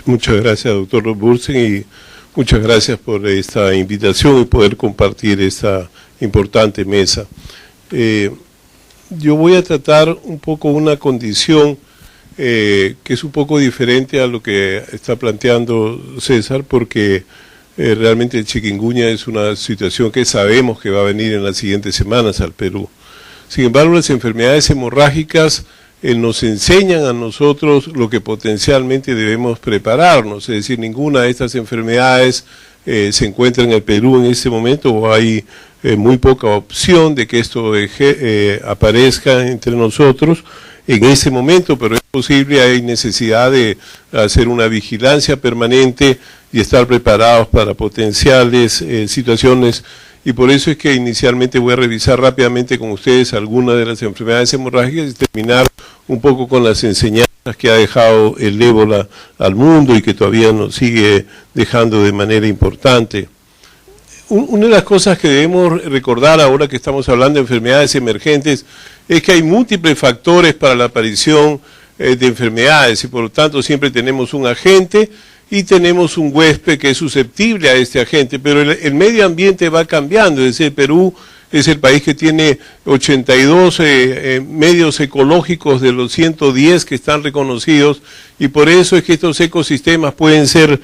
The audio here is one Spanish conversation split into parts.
Muchas gracias, doctor Bursen, y muchas gracias por esta invitación y poder compartir esta importante mesa. Yo voy a tratar un poco una condición que es un poco diferente a lo que está planteando César, porque realmente el chikungunya es una situación que sabemos que va a venir en las siguientes semanas al Perú. Sin embargo, las enfermedades hemorrágicas nos enseñan a nosotros lo que potencialmente debemos prepararnos, es decir, ninguna de estas enfermedades se encuentra en el Perú en este momento, o hay muy poca opción de que esto aparezca entre nosotros en ese momento, pero es posible, hay necesidad de hacer una vigilancia permanente y estar preparados para potenciales situaciones, y por eso es que inicialmente voy a revisar rápidamente con ustedes algunas de las enfermedades hemorrágicas y terminar un poco con las enseñanzas que ha dejado el ébola al mundo y que todavía nos sigue dejando de manera importante. Una de las cosas que debemos recordar ahora que estamos hablando de enfermedades emergentes es que hay múltiples factores para la aparición de enfermedades y por lo tanto siempre tenemos un agente y tenemos un huésped que es susceptible a este agente, pero el medio ambiente va cambiando. Es decir, Perú es el país que tiene 82 medios ecológicos de los 110 que están reconocidos, y por eso es que estos ecosistemas pueden ser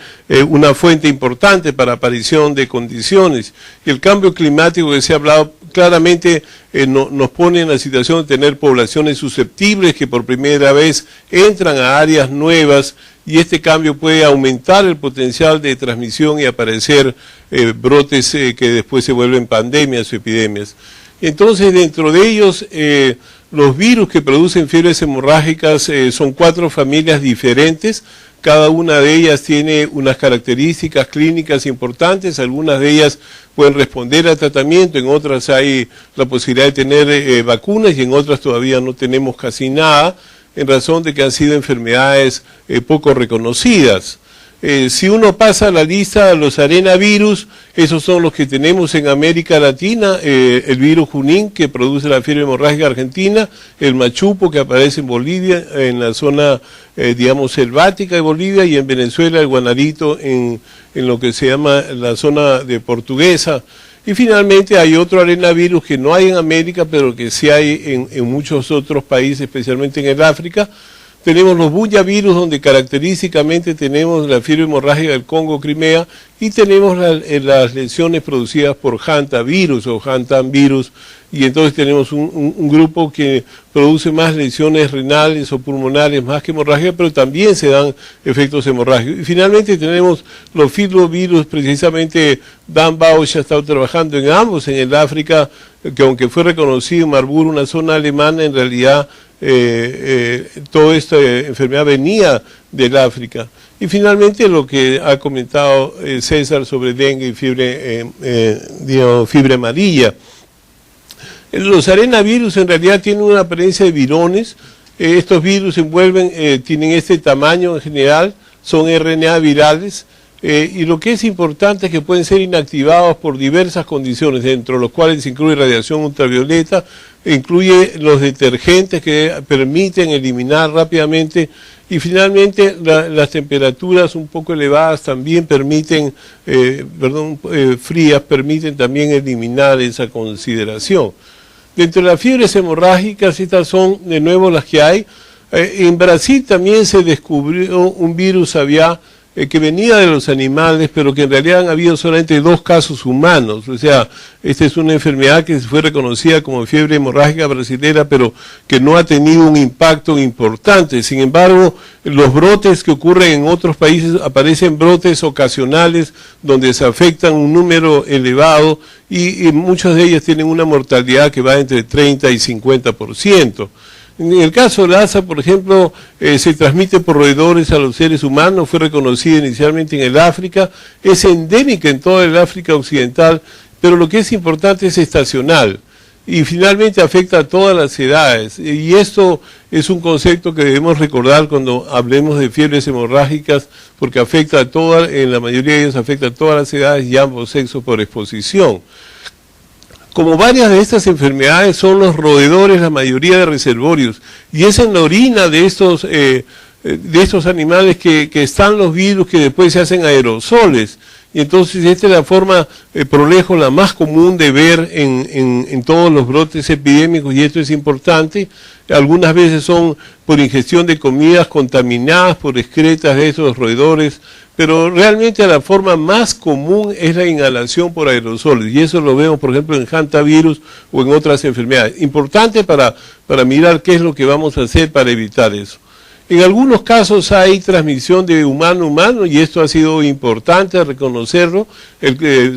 una fuente importante para aparición de condiciones. Y el cambio climático que se ha hablado claramente nos pone en la situación de tener poblaciones susceptibles que por primera vez entran a áreas nuevas, y este cambio puede aumentar el potencial de transmisión y aparecer brotes que después se vuelven pandemias o epidemias. Entonces, dentro de ellos, los virus que producen fiebres hemorrágicas son 4 familias diferentes. Cada una de ellas tiene unas características clínicas importantes, algunas de ellas pueden responder al tratamiento, en otras hay la posibilidad de tener vacunas y en otras todavía no tenemos casi nada, en razón de que han sido enfermedades poco reconocidas. Si uno pasa a la lista de los arenavirus, esos son los que tenemos en América Latina, el virus Junín, que produce la fiebre hemorrágica argentina, el machupo, que aparece en Bolivia, en la zona, digamos, selvática de Bolivia, y en Venezuela el guanarito en lo que se llama la zona de Portuguesa. Y finalmente hay otro arenavirus que no hay en América, pero que sí hay en muchos otros países, especialmente en el África. Tenemos los bunyavirus, donde característicamente tenemos la fiebre hemorrágica del Congo-Crimea, y tenemos las lesiones producidas por hantavirus o hantavirus, y entonces tenemos un grupo que produce más lesiones renales o pulmonares más que hemorrágicas, pero también se dan efectos hemorrágicos. Y finalmente tenemos los filovirus, precisamente Dan Bausch ha estado trabajando en ambos en el África, que aunque fue reconocido en Marburg, una zona alemana, en realidad toda esta enfermedad venía del África. Y finalmente lo que ha comentado César sobre dengue y fiebre amarilla. Los arenavirus en realidad tienen una apariencia de virones. Estos virus tienen este tamaño en general, son RNA virales, y lo que es importante es que pueden ser inactivados por diversas condiciones, dentro de los cuales se incluye radiación ultravioleta, incluye los detergentes que permiten eliminar rápidamente, y finalmente las temperaturas un poco elevadas también permiten, frías, permiten también eliminar esa consideración. Dentro de las fiebres hemorrágicas, estas son de nuevo las que hay. En Brasil también se descubrió un virus aviar que venía de los animales, pero que en realidad han habido solamente 2 casos humanos. O sea, esta es una enfermedad que fue reconocida como fiebre hemorrágica brasilera, pero que no ha tenido un impacto importante. Sin embargo, los brotes que ocurren en otros países, aparecen brotes ocasionales donde se afectan un número elevado, y muchas de ellas tienen una mortalidad que va entre 30 y 50%. En el caso de Lassa, por ejemplo, se transmite por roedores a los seres humanos, fue reconocida inicialmente en el África, es endémica en toda el África occidental, pero lo que es importante es estacional, y finalmente afecta a todas las edades, y esto es un concepto que debemos recordar cuando hablemos de fiebres hemorrágicas, porque afecta a todas, en la mayoría de ellas afecta a todas las edades y ambos sexos por exposición. Como varias de estas enfermedades son los roedores la mayoría de reservorios, y es en la orina de estos de estos animales que están los virus que después se hacen aerosoles. Y entonces esta es la forma, por lejos, la más común de ver en todos los brotes epidémicos, y esto es importante. Algunas veces son por ingestión de comidas contaminadas por excretas de esos roedores, pero realmente la forma más común es la inhalación por aerosoles, y eso lo vemos, por ejemplo, en hantavirus o en otras enfermedades. Importante para mirar qué es lo que vamos a hacer para evitar eso. En algunos casos hay transmisión de humano a humano, y esto ha sido importante reconocerlo,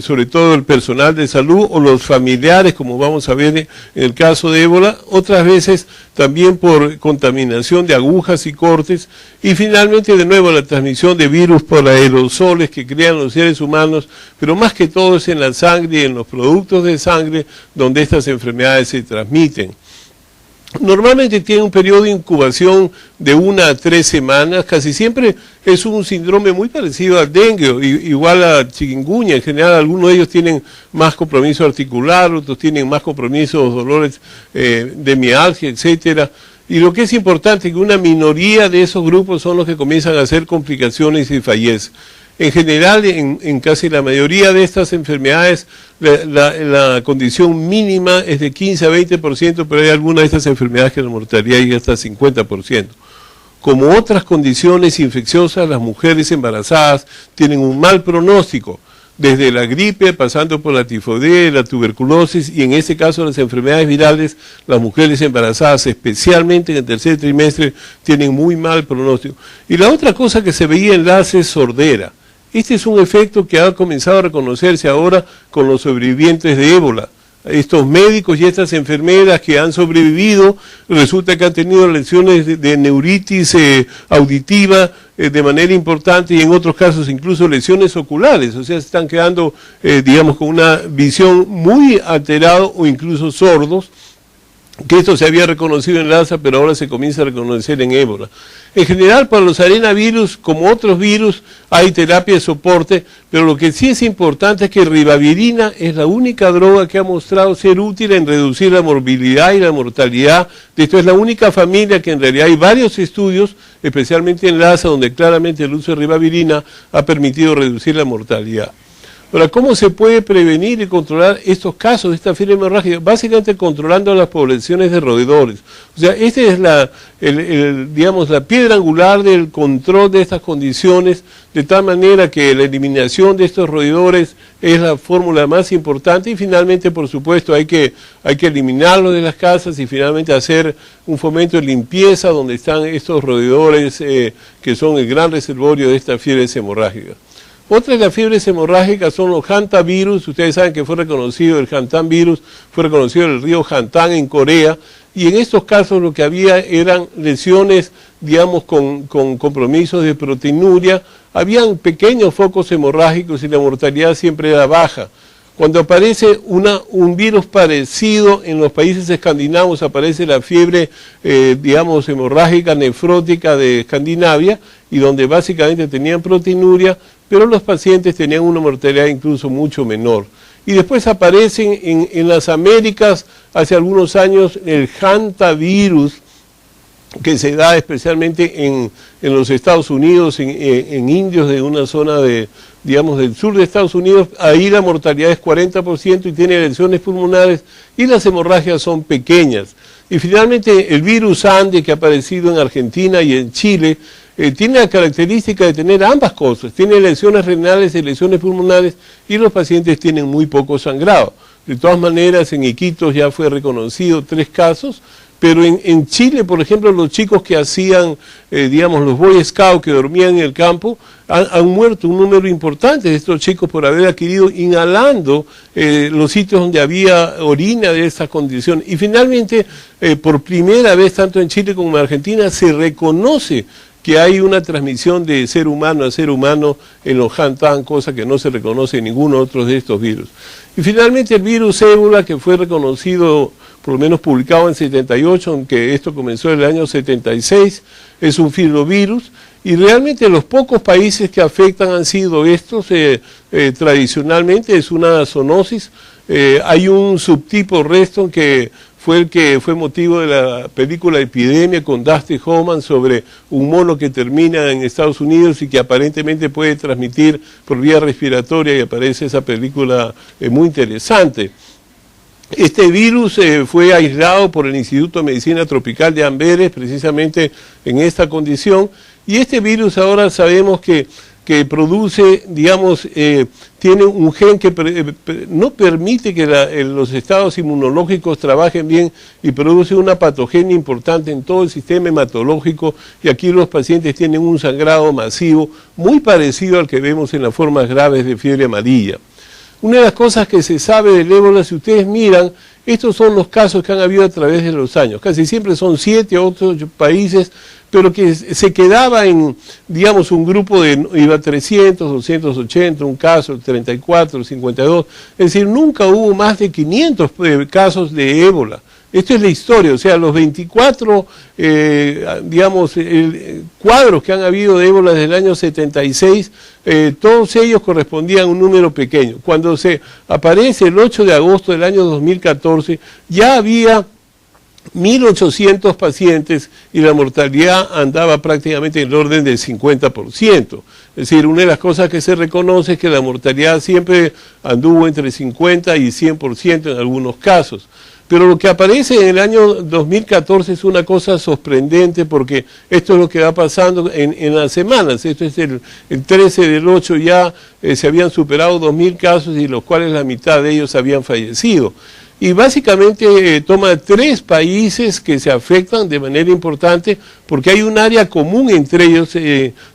sobre todo el personal de salud o los familiares, como vamos a ver en el caso de ébola, otras veces también por contaminación de agujas y cortes, y finalmente de nuevo la transmisión de virus por aerosoles que crean los seres humanos, pero más que todo es en la sangre y en los productos de sangre donde estas enfermedades se transmiten. Normalmente tiene un periodo de incubación de 1 a 3 semanas, casi siempre es un síndrome muy parecido al dengue, igual a chikungunya. En general algunos de ellos tienen más compromiso articular, otros tienen más compromisos, dolores de mialgia, etcétera. Y lo que es importante es que una minoría de esos grupos son los que comienzan a hacer complicaciones y fallecen. En general, en casi la mayoría de estas enfermedades, la condición mínima es de 15 a 20%, pero hay algunas de estas enfermedades que la mortalidad llega hasta 50%. Como otras condiciones infecciosas, las mujeres embarazadas tienen un mal pronóstico, desde la gripe, pasando por la tifoidea, la tuberculosis, y en este caso las enfermedades virales, las mujeres embarazadas, especialmente en el tercer trimestre, tienen muy mal pronóstico. Y la otra cosa que se veía en Lassa es sordera. Este es un efecto que ha comenzado a reconocerse ahora con los sobrevivientes de ébola. Estos médicos y estas enfermeras que han sobrevivido, resulta que han tenido lesiones de neuritis auditiva de manera importante, y en otros casos incluso lesiones oculares, o sea, se están quedando, digamos, con una visión muy alterada o incluso sordos, que esto se había reconocido en Lassa, pero ahora se comienza a reconocer en ébola. En general, para los arenavirus, como otros virus, hay terapia de soporte, pero lo que sí es importante es que ribavirina es la única droga que ha mostrado ser útil en reducir la morbilidad y la mortalidad. Esto es la única familia que en realidad hay varios estudios, especialmente en Lassa, donde claramente el uso de ribavirina ha permitido reducir la mortalidad. Ahora, ¿cómo se puede prevenir y controlar estos casos de esta fiebre hemorrágica? Básicamente controlando las poblaciones de roedores. O sea, esta es digamos, la piedra angular del control de estas condiciones, de tal manera que la eliminación de estos roedores es la fórmula más importante, y finalmente, por supuesto, hay que eliminarlos de las casas y finalmente hacer un fomento de limpieza donde están estos roedores que son el gran reservorio de estas fiebres hemorrágicas. Otra de las fiebres hemorrágicas son los hantavirus. Ustedes saben que fue reconocido el hantavirus, fue reconocido en el río Hantan en Corea, y en estos casos lo que había eran lesiones, digamos, con compromisos de proteinuria. Habían pequeños focos hemorrágicos y la mortalidad siempre era baja. Cuando aparece un virus parecido en los países escandinavos, aparece la fiebre, digamos, hemorrágica nefrótica de Escandinavia, y donde básicamente tenían proteinuria, pero los pacientes tenían una mortalidad incluso mucho menor. Y después aparecen en las Américas, hace algunos años, el hantavirus, que se da especialmente en los Estados Unidos, en indios de una zona digamos, del sur de Estados Unidos. Ahí la mortalidad es 40% y tiene lesiones pulmonares, y las hemorragias son pequeñas. Y finalmente el virus Ande, que ha aparecido en Argentina y en Chile, tiene la característica de tener ambas cosas, tiene lesiones renales y lesiones pulmonares, y los pacientes tienen muy poco sangrado. De todas maneras, en Iquitos ya fue reconocido 3 casos, pero en Chile, por ejemplo, los chicos que hacían, digamos, los Boy Scouts que dormían en el campo, han muerto un número importante de estos chicos por haber adquirido inhalando los sitios donde había orina de esta condición. Y finalmente, por primera vez, tanto en Chile como en Argentina, se reconoce que hay una transmisión de ser humano a ser humano en los Hantan, cosa que no se reconoce en ninguno otro de estos virus. Y finalmente el virus ébola, que fue reconocido, por lo menos publicado en 78, aunque esto comenzó en el año 76, es un filovirus, y realmente los pocos países que afectan han sido estos. Tradicionalmente es una zoonosis. Hay un subtipo Reston que fue el que fue motivo de la película Epidemia con Dustin Hoffman sobre un mono que termina en Estados Unidos y que aparentemente puede transmitir por vía respiratoria, y aparece esa película muy interesante. Este virus fue aislado por el Instituto de Medicina Tropical de Amberes, precisamente en esta condición, y este virus ahora sabemos que produce, digamos, tiene un gen que no permite que los estados inmunológicos trabajen bien y produce una patogenia importante en todo el sistema hematológico, y aquí los pacientes tienen un sangrado masivo muy parecido al que vemos en las formas graves de fiebre amarilla. Una de las cosas que se sabe del ébola, si ustedes miran, estos son los casos que han habido a través de los años. Casi siempre son 7 u 8 países, pero que se quedaba en, digamos, un grupo iba 300, 280, un caso, 34, 52. Es decir, nunca hubo más de 500 casos de ébola. Esto es la historia, o sea, los 24, digamos, cuadros que han habido de ébola desde el año 76, todos ellos correspondían a un número pequeño. Cuando se aparece el 8 de agosto del año 2014, ya había 1.800 pacientes y la mortalidad andaba prácticamente en el orden del 50%. Es decir, una de las cosas que se reconoce es que la mortalidad siempre anduvo entre 50 y 100% en algunos casos. Pero lo que aparece en el año 2014 es una cosa sorprendente, porque esto es lo que va pasando en las semanas. Esto es el 13 del 8 ya se habían superado 2.000 casos, y los cuales la mitad de ellos habían fallecido. Y básicamente toma 3 países que se afectan de manera importante, porque hay un área común entre ellos,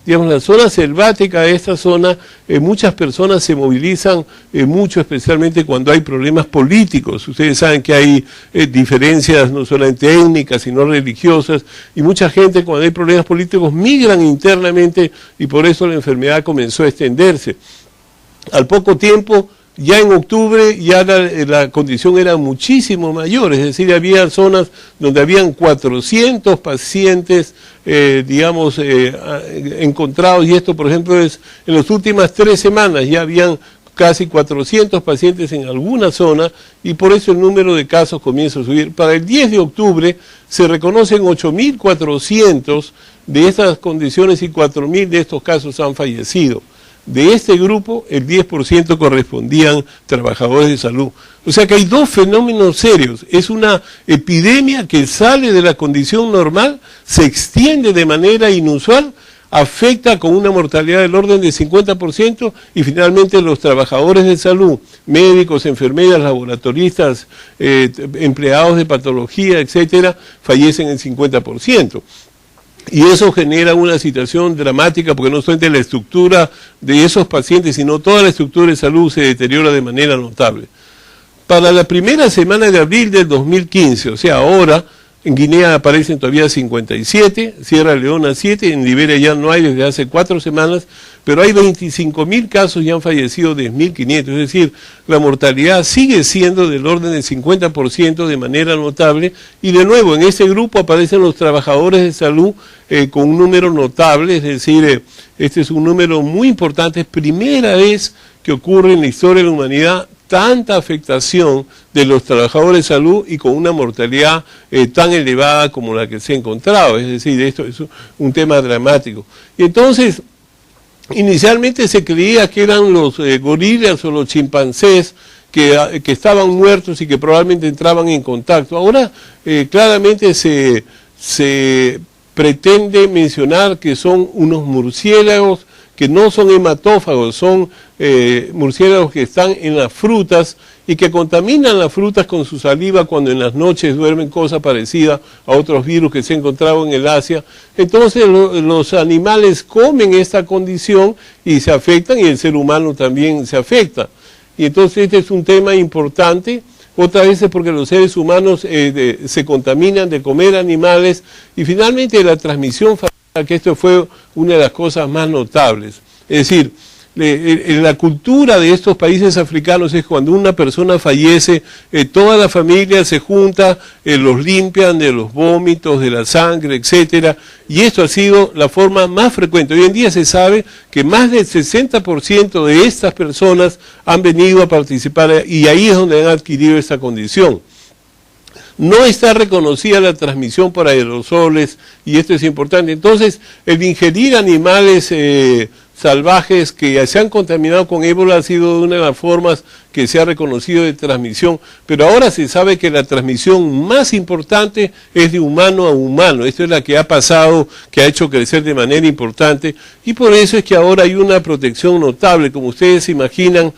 digamos, la zona selvática de esta zona, muchas personas se movilizan mucho, especialmente cuando hay problemas políticos. Ustedes saben que hay diferencias no solamente étnicas, sino religiosas, y mucha gente cuando hay problemas políticos migran internamente, y por eso la enfermedad comenzó a extenderse. Al poco tiempo, ya en octubre, ya la condición era muchísimo mayor, es decir, había zonas donde habían 400 pacientes, digamos, encontrados, y esto, por ejemplo, es en las últimas 3 semanas, ya habían casi 400 pacientes en alguna zona, y por eso el número de casos comienza a subir. Para el 10 de octubre se reconocen 8.400 de estas condiciones, y 4.000 de estos casos han fallecido. De este grupo, el 10% correspondían trabajadores de salud. O sea que hay 2 fenómenos serios. Es una epidemia que sale de la condición normal, se extiende de manera inusual, afecta con una mortalidad del orden del 50%, y finalmente los trabajadores de salud, médicos, enfermeras, laboratoristas, empleados de patología, etcétera, fallecen el 50%. Y eso genera una situación dramática, porque no solamente la estructura de esos pacientes, sino toda la estructura de salud se deteriora de manera notable. Para la primera semana de abril del 2015, o sea, ahora, en Guinea aparecen todavía 57, Sierra Leona 7, en Liberia ya no hay desde hace 4 semanas, pero hay 25.000 casos y han fallecido 10.500, es decir, la mortalidad sigue siendo del orden del 50% de manera notable, y de nuevo en ese grupo aparecen los trabajadores de salud con un número notable, es decir, este es un número muy importante, es primera vez que ocurre en la historia de la humanidad tanta afectación de los trabajadores de salud y con una mortalidad tan elevada como la que se ha encontrado. Es decir, esto es un tema dramático. Y entonces, inicialmente se creía que eran los gorilas o los chimpancés que estaban muertos y que probablemente entraban en contacto. Ahora, claramente se pretende mencionar que son unos murciélagos que no son hematófagos, son murciélagos que están en las frutas y que contaminan las frutas con su saliva cuando en las noches duermen, cosa parecida a otros virus que se encontraban en el Asia. Entonces los animales comen esta condición y se afectan, y el ser humano también se afecta. Y entonces este es un tema importante, otras veces porque los seres humanos se contaminan de comer animales, y finalmente la transmisión familiar, que esto fue una de las cosas más notables. Es decir, la cultura de estos países africanos es cuando una persona fallece, toda la familia se junta, los limpian de los vómitos, de la sangre, etcétera, y esto ha sido la forma más frecuente. Hoy en día se sabe que más del 60% de estas personas han venido a participar, y ahí es donde han adquirido esta condición. no está reconocida la transmisión por aerosoles, y esto es importante. Entonces, el ingerir animales salvajes que se han contaminado con ébola ha sido una de las formas que se ha reconocido de transmisión, pero ahora se sabe que la transmisión más importante es de humano a humano. Esto es la que ha pasado, que ha hecho crecer de manera importante, y por eso es que ahora hay una protección notable. Como ustedes se imaginan,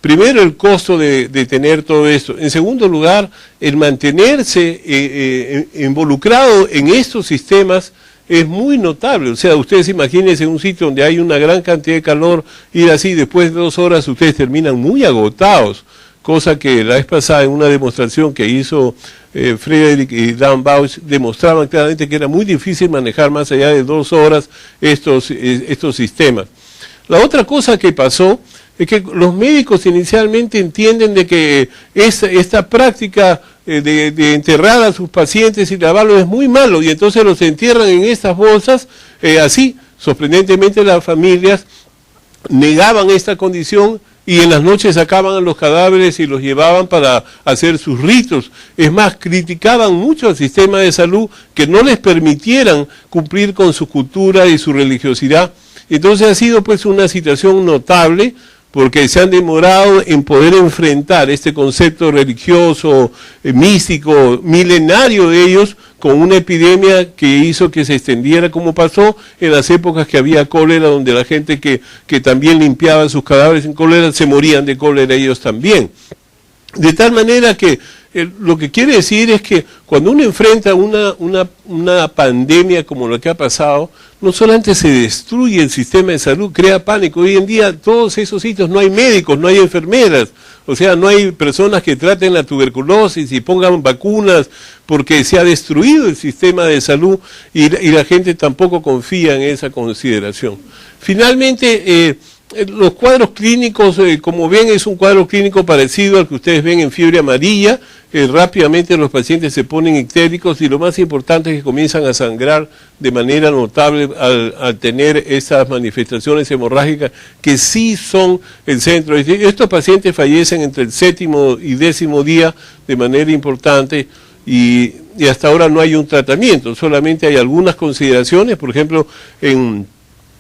primero el costo de tener todo esto, en segundo lugar el mantenerse involucrado en estos sistemas es muy notable. O sea, ustedes imagínense un sitio donde hay una gran cantidad de calor, ir así, después de 2 horas ustedes terminan muy agotados, cosa que la vez pasada en una demostración que hizo Frederick y Dan Bausch demostraban claramente que era muy difícil manejar más allá de 2 horas estos sistemas. La otra cosa que pasó es que los médicos inicialmente entienden de que esta práctica de enterrar a sus pacientes y lavarlos es muy malo, y entonces los entierran en estas bolsas, así. Sorprendentemente las familias negaban esta condición y en las noches sacaban a los cadáveres y los llevaban para hacer sus ritos. Es más, criticaban mucho al sistema de salud que no les permitieran cumplir con su cultura y su religiosidad. Entonces ha sido pues una situación notable, porque se han demorado en poder enfrentar este concepto religioso, místico, milenario de ellos, con una epidemia que hizo que se extendiera, como pasó en las épocas que había cólera, donde la gente que también limpiaba sus cadáveres en cólera, se morían de cólera ellos también. De tal manera que lo que quiere decir es que cuando uno enfrenta una pandemia como lo que ha pasado, no solamente se destruye el sistema de salud, crea pánico. Hoy en día todos esos sitios no hay médicos, no hay enfermeras, o sea, no hay personas que traten la tuberculosis y pongan vacunas, porque se ha destruido el sistema de salud y la gente tampoco confía en esa consideración. Finalmente, los cuadros clínicos, como ven, es un cuadro clínico parecido al que ustedes ven en fiebre amarilla. Rápidamente los pacientes se ponen ictéricos y lo más importante es que comienzan a sangrar de manera notable al tener esas manifestaciones hemorrágicas que sí son el centro. Estos pacientes fallecen entre el 7º y 10º día de manera importante, y hasta ahora no hay un tratamiento, solamente hay algunas consideraciones. Por ejemplo, en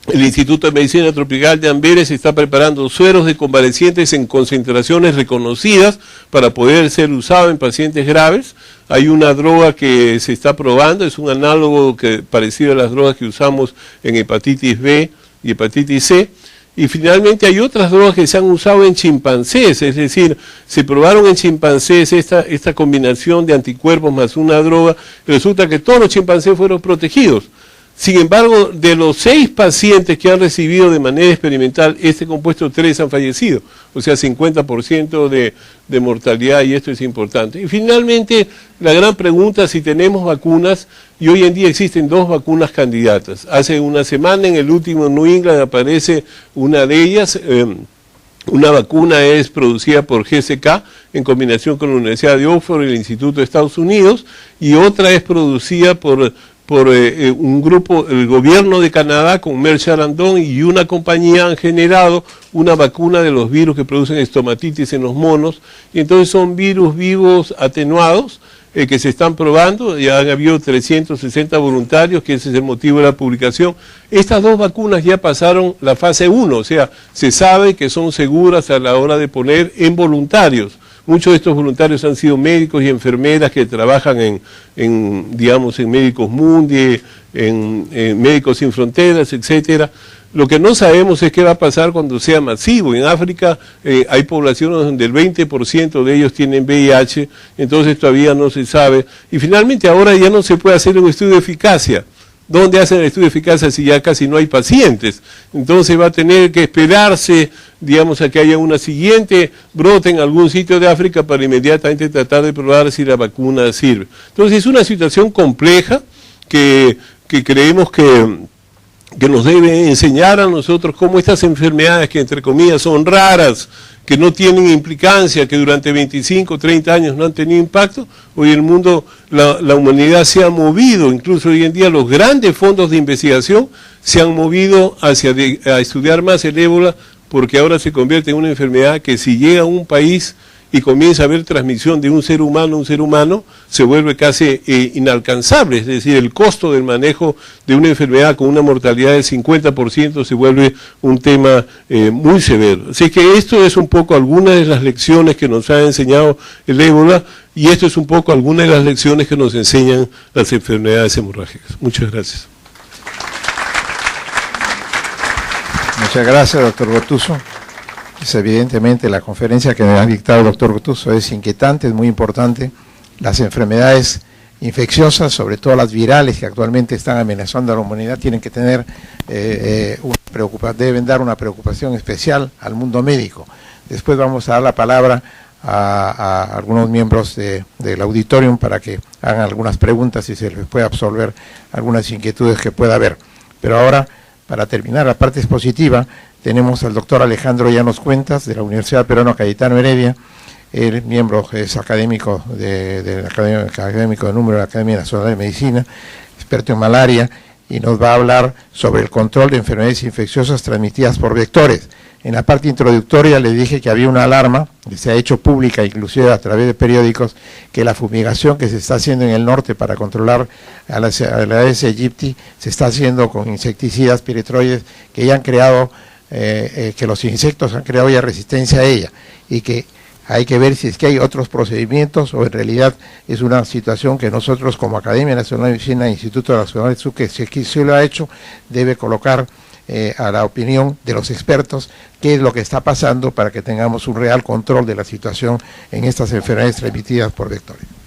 el Instituto de Medicina Tropical de Amberes está preparando sueros de convalecientes en concentraciones reconocidas para poder ser usado en pacientes graves. Hay una droga que se está probando, es un análogo parecido a las drogas que usamos en hepatitis B y hepatitis C. Y finalmente hay otras drogas que se han usado en chimpancés, es decir, se probaron en chimpancés esta combinación de anticuerpos más una droga, y resulta que todos los chimpancés fueron protegidos. Sin embargo, de los 6 pacientes que han recibido de manera experimental este compuesto, 3 han fallecido, o sea, 50% de mortalidad, y esto es importante. Y finalmente, la gran pregunta, si tenemos vacunas, y hoy en día existen 2 vacunas candidatas. Hace una semana, en el último New England, aparece una de ellas. Una vacuna es producida por GSK en combinación con la Universidad de Oxford y el Instituto de Estados Unidos, y otra es producida por un grupo, el gobierno de Canadá con Merck Sharandon y una compañía han generado una vacuna de los virus que producen estomatitis en los monos, y entonces son virus vivos atenuados que se están probando. Ya han habido 360 voluntarios, que ese es el motivo de la publicación. Estas 2 vacunas ya pasaron la fase 1, o sea, se sabe que son seguras a la hora de poner en voluntarios. Muchos de estos voluntarios han sido médicos y enfermeras que trabajan digamos, en Médicos Mundi, en Médicos Sin Fronteras, etcétera. Lo que no sabemos es qué va a pasar cuando sea masivo. En África hay poblaciones donde el 20% de ellos tienen VIH, entonces todavía no se sabe. Y finalmente ahora ya no se puede hacer un estudio de eficacia. ¿Dónde hacen el estudio de eficacia si ya casi no hay pacientes? Entonces va a tener que esperarse, digamos, a que haya una siguiente brote en algún sitio de África para inmediatamente tratar de probar si la vacuna sirve. Entonces es una situación compleja que creemos que nos debe enseñar a nosotros cómo estas enfermedades, que entre comillas son raras, que no tienen implicancia, que durante 25, 30 años no han tenido impacto, hoy el mundo, la humanidad se ha movido, incluso hoy en día los grandes fondos de investigación se han movido a estudiar más el ébola, porque ahora se convierte en una enfermedad que si llega a un país y comienza a haber transmisión de un ser humano a un ser humano, se vuelve casi inalcanzable, es decir, el costo del manejo de una enfermedad con una mortalidad del 50% se vuelve un tema muy severo. Así que esto es un poco algunas de las lecciones que nos ha enseñado el ébola, y esto es un poco algunas de las lecciones que nos enseñan las enfermedades hemorrágicas. Muchas gracias. Muchas gracias, doctor Gotuso. Pues evidentemente la conferencia que me ha dictado el doctor Gotuso es inquietante, es muy importante. Las enfermedades infecciosas, sobre todo las virales que actualmente están amenazando a la humanidad, tienen que tener deben dar una preocupación especial al mundo médico. Después vamos a dar la palabra a algunos miembros del auditorium para que hagan algunas preguntas y se les pueda absolver algunas inquietudes que pueda haber. Pero ahora, para terminar la parte expositiva, tenemos al doctor Alejandro Llanos Cuentas, de la Universidad Peruano Cayetano Heredia. Él es académico académico de número de la Academia Nacional de Medicina, experto en malaria, y nos va a hablar sobre el control de enfermedades infecciosas transmitidas por vectores. En la parte introductoria le dije que había una alarma, que se ha hecho pública inclusive a través de periódicos, que la fumigación que se está haciendo en el norte para controlar a la Aedes aegypti se está haciendo con insecticidas piretroides que ya han creado, que los insectos han creado ya resistencia a ella, y que hay que ver si es que hay otros procedimientos o en realidad es una situación que nosotros como Academia Nacional de Medicina e Instituto Nacional de Salud, que si aquí se lo ha hecho, debe colocar a la opinión de los expertos qué es lo que está pasando para que tengamos un real control de la situación en estas enfermedades transmitidas por vectores.